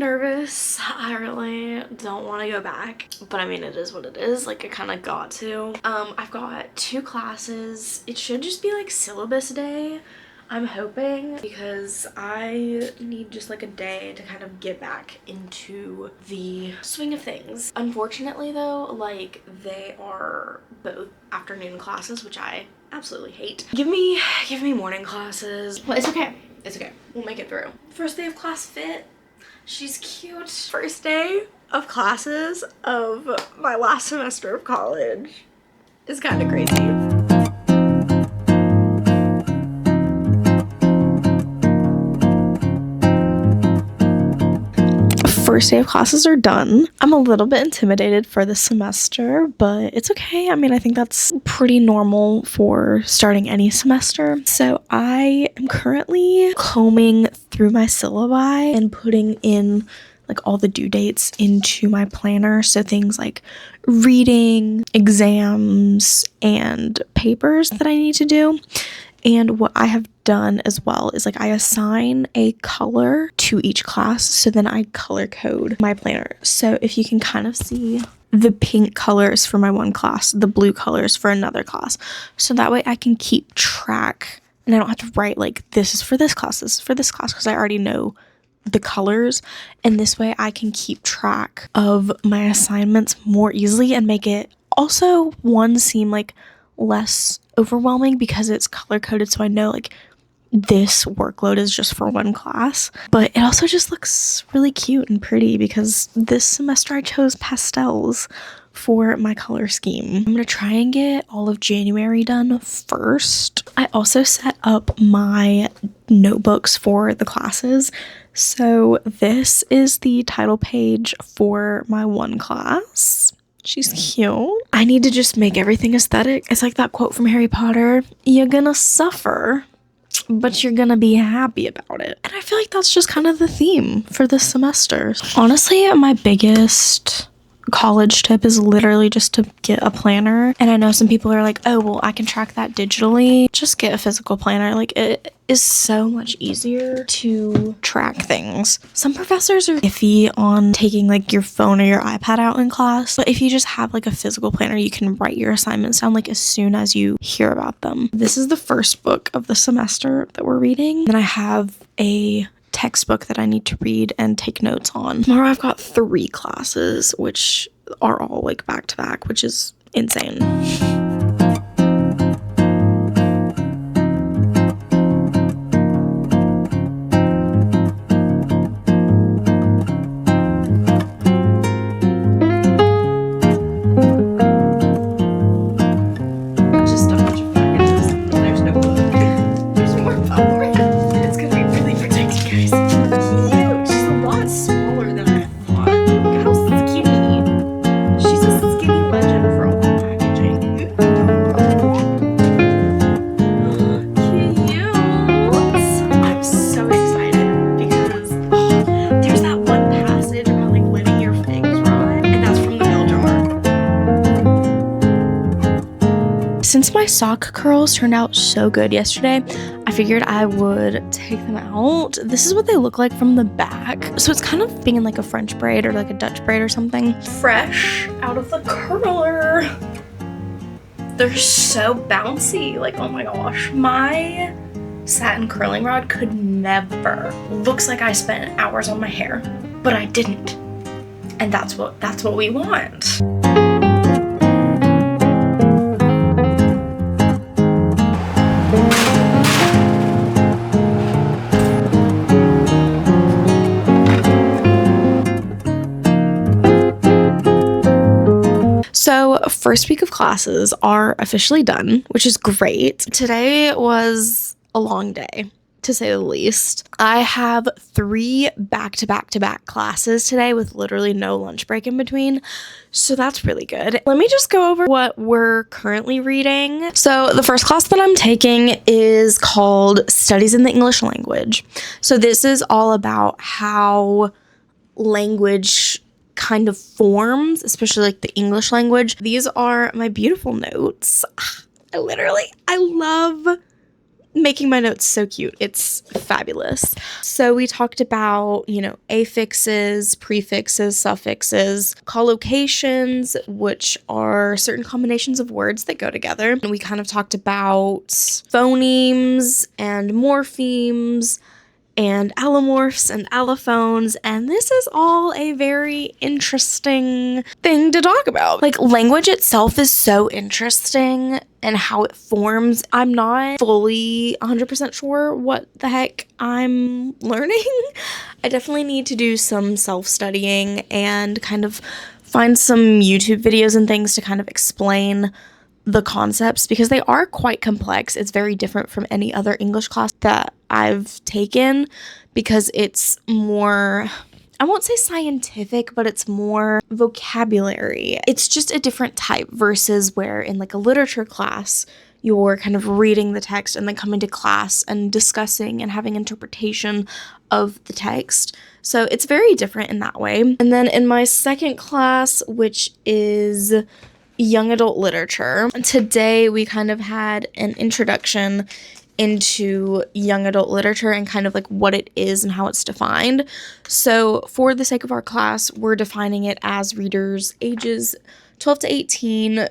nervous. I really don't want to go back, but I mean, it is what it is. Like, I kind of got to. I've got 2 classes. It should just be like syllabus day, I'm hoping, because I need just like a day to kind of get back into the swing of things. Unfortunately though, like, they are both afternoon classes, which I absolutely hate. Give me morning classes. But it's okay. It's okay. We'll make it through. First day of class fit. She's cute. First day of classes of my last semester of college. It's kind of crazy. First day of classes are done. I'm a little bit intimidated for the semester, but it's okay. I mean, I think that's pretty normal for starting any semester. So I am currently combing through my syllabi and putting in like all the due dates into my planner. So things like reading, exams, and papers that I need to do. And what I have done as well is like I assign a color to each class, so then I color code my planner. So if you can kind of see the pink colors for my one class, the blue colors for another class, so that way I can keep track and I don't have to write like this is for this class, this is for this class, because I already know the colors, and this way I can keep track of my assignments more easily and make it also one seem like less overwhelming because it's color coded, so I know like this workload is just for one class. But it also just looks really cute and pretty because this semester I chose pastels for my color scheme. I'm gonna try and get all of January done first. I also set up my notebooks for the classes. So this is the title page for my one class. She's cute. I need to just make everything aesthetic. It's like that quote from Harry Potter. You're gonna suffer, but you're gonna be happy about it. And I feel like that's just kind of the theme for this semester. Honestly, my biggest college tip is literally just to get a planner. And I know some people are like, oh, well, I can track that digitally. Just get a physical planner. Like, it is so much easier to track things. Some professors are iffy on taking like your phone or your iPad out in class, but if you just have like a physical planner, you can write your assignments down like as soon as you hear about them. This is the first book of the semester that we're reading. Then I have a textbook that I need to read and take notes on. Tomorrow I've got 3 classes, which are all like back to back, which is insane. Since my sock curls turned out so good yesterday, I figured I would take them out. This is what they look like from the back. So it's kind of being like a French braid or like a Dutch braid or something. Fresh out of the curler. They're so bouncy. Like, oh my gosh. My satin curling rod could never. Looks like I spent hours on my hair, but I didn't. And that's what we want. So first week of classes are officially done, which is great. Today was a long day, to say the least. I have 3 back-to-back-to-back classes today with literally no lunch break in between. So that's really good. Let me just go over what we're currently reading. So the first class that I'm taking is called Studies in the English Language. So this is all about how language kind of forms, especially like the English language. These are my beautiful notes. I love making my notes so cute. It's fabulous. So we talked about, affixes, prefixes, suffixes, collocations, which are certain combinations of words that go together. And we kind of talked about phonemes and morphemes and allomorphs and allophones, and this is all a very interesting thing to talk about. Like, language itself is so interesting and how it forms. I'm not fully 100% sure what the heck I'm learning. I definitely need to do some self-studying and kind of find some YouTube videos and things to kind of explain the concepts, because they are quite complex. It's very different from any other English class that I've taken, because it's more, I won't say scientific, but it's more vocabulary. It's just a different type versus where in like a literature class, you're kind of reading the text and then coming to class and discussing and having interpretation of the text. So it's very different in that way. And then in my second class, which is young adult literature, today we kind of had an introduction into young adult literature and kind of like what it is and how it's defined. So for the sake of our class, we're defining it as readers ages 12 to 18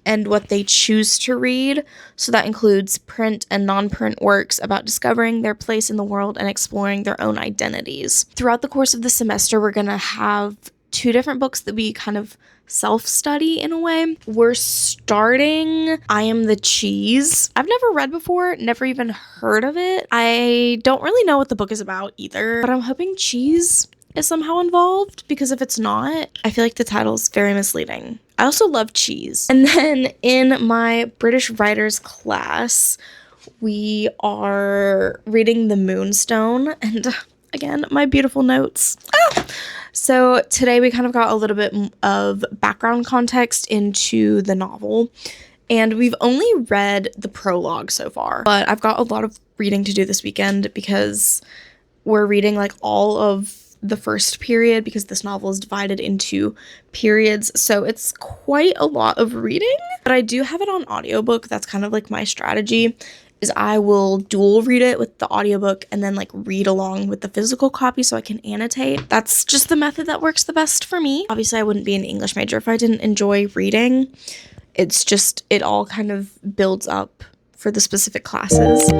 and what they choose to read. So that includes print and non-print works about discovering their place in the world and exploring their own identities. Throughout the course of the semester, we're going to have 2 different books that we kind of self-study in a way. We're starting I Am the Cheese. I've never read before, never even heard of it. I don't really know what the book is about either, but I'm hoping cheese is somehow involved, because if it's not, I feel like the title's very misleading. I also love cheese. And then in my British writers class, we are reading The Moonstone, and again, my beautiful notes. So today we kind of got a little bit of background context into the novel, and we've only read the prologue so far, but I've got a lot of reading to do this weekend because we're reading like all of the first period, because this novel is divided into periods, so it's quite a lot of reading. But I do have it on audiobook. That's kind of like my strategy, is I will dual read it with the audiobook and then like read along with the physical copy so I can annotate. That's just the method that works the best for me. Obviously, I wouldn't be an English major if I didn't enjoy reading. It's just, it all kind of builds up for the specific classes.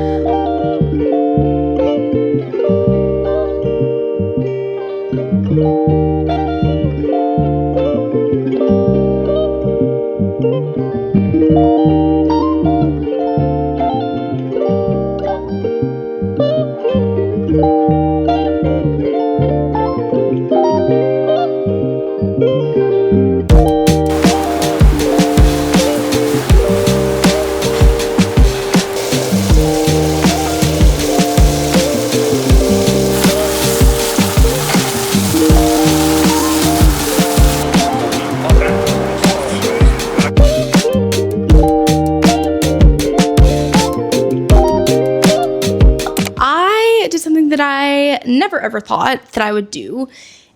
That I never ever thought that I would do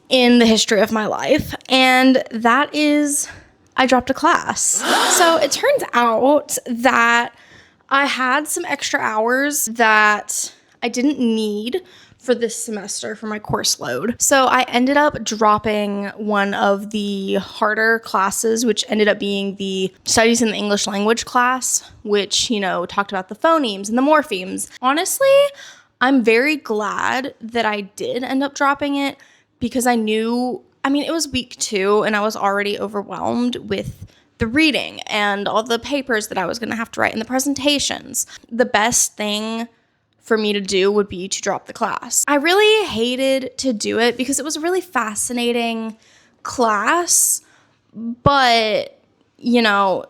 in the history of my life, and that is I dropped a class. So it turns out that I had some extra hours that I didn't need for this semester for my course load. So I ended up dropping one of the harder classes, which ended up being the Studies in the English Language class, which, talked about the phonemes and the morphemes. Honestly, I'm very glad that I did end up dropping it, because I knew, it was week 2 and I was already overwhelmed with the reading and all the papers that I was going to have to write and the presentations. The best thing for me to do would be to drop the class. I really hated to do it because it was a really fascinating class, but,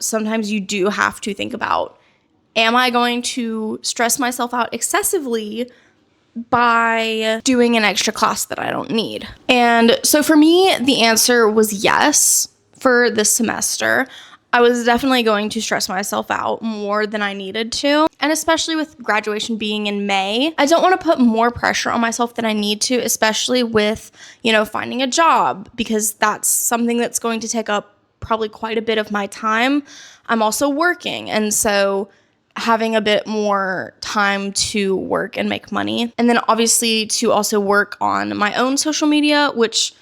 sometimes you do have to think about, am I going to stress myself out excessively by doing an extra class that I don't need? And so for me, the answer was yes for this semester. I was definitely going to stress myself out more than I needed to. And especially with graduation being in May, I don't want to put more pressure on myself than I need to, especially with, finding a job, because that's something that's going to take up probably quite a bit of my time. I'm also working. And so having a bit more time to work and make money. And then obviously to also work on my own social media, which,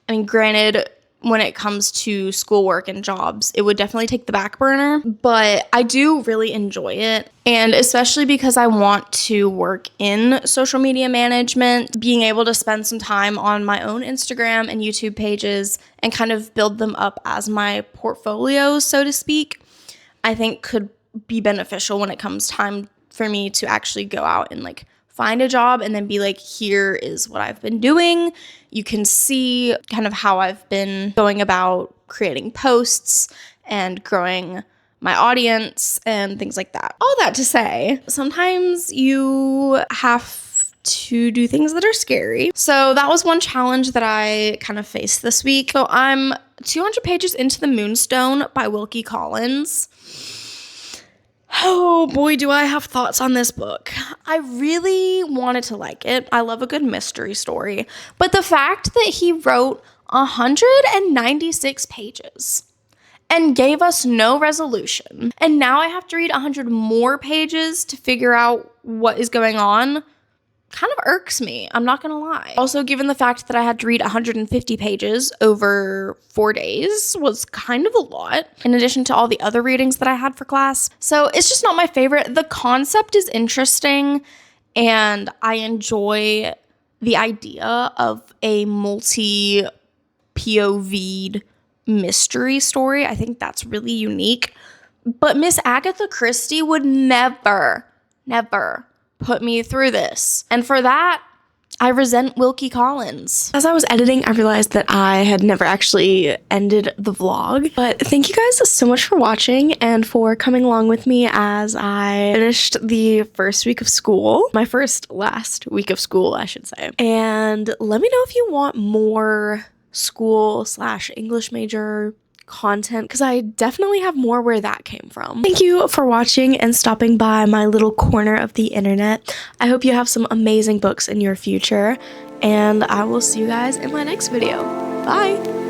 I mean, granted, when it comes to schoolwork and jobs, it would definitely take the back burner, but I do really enjoy it. And especially because I want to work in social media management, being able to spend some time on my own Instagram and YouTube pages and kind of build them up as my portfolio, so to speak, I think could be beneficial when it comes time for me to actually go out and like find a job and then be like, here is what I've been doing. You can see kind of how I've been going about creating posts and growing my audience and things like that. All that to say, sometimes you have to do things that are scary. So that was one challenge that I kind of faced this week. So I'm 200 pages into The Moonstone by Wilkie Collins. Oh boy, do I have thoughts on this book. I really wanted to like it. I love a good mystery story. But the fact that he wrote 196 pages and gave us no resolution, and now I have to read 100 more pages to figure out what is going on, kind of irks me. I'm not gonna lie. Also, given the fact that I had to read 150 pages over 4 days was kind of a lot, in addition to all the other readings that I had for class. So it's just not my favorite. The concept is interesting, and I enjoy the idea of a multi-POV'd mystery story. I think that's really unique. But Miss Agatha Christie would never put me through this. And for that, I resent Wilkie Collins. As I was editing, I realized that I had never actually ended the vlog. But thank you guys so much for watching and for coming along with me as I finished the first week of school. My last week of school, I should say. And let me know if you want more school/English major content, because I definitely have more where that came from. Thank you for watching and stopping by my little corner of the internet. I hope you have some amazing books in your future, and I will see you guys in my next video. Bye!